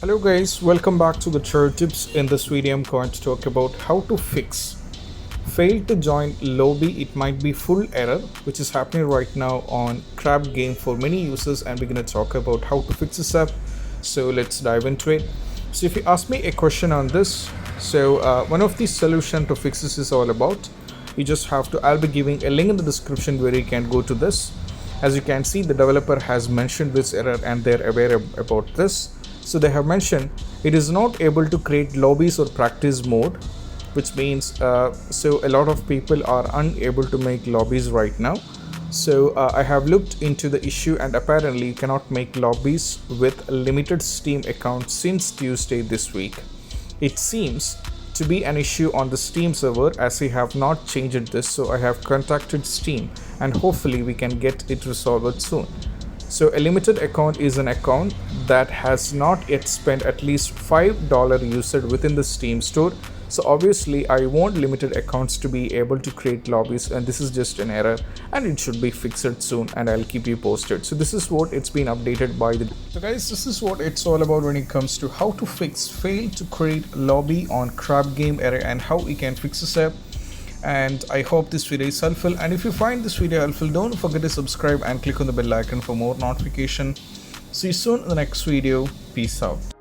Hello guys, welcome back to the Church Tips. In this video I'm going to talk about how to fix failed to join lobby. It might be full error which is happening right now on crab game for many users, and we're going to talk about how to fix this up. So let's dive into it. So if you ask me a question on this, one of the solution to fix this is all about, you just have to, I'll be giving a link in the description where you can go to this. As you can see, the developer has mentioned this error and they're aware about this. So they have mentioned it is not able to create lobbies or practice mode, which means a lot of people are unable to make lobbies right now. I have looked into the issue, and apparently you cannot make lobbies with limited Steam accounts since Tuesday this week. It seems to be an issue on the Steam server, as we have not changed this. So I have contacted Steam and hopefully we can get it resolved soon. So a limited account is an account that has not yet spent at least $5 used within the Steam store. So obviously I want limited accounts to be able to create lobbies, and this is just an error and it should be fixed soon, and I'll keep you posted. So this is what it's been updated by the. So guys, this is what it's all about when it comes to how to fix fail to create lobby on crab game error and how we can fix this up. And I hope this video is helpful, and if you find this video helpful, don't forget to subscribe and click on the bell icon for more notification. See you soon in the next video. Peace out.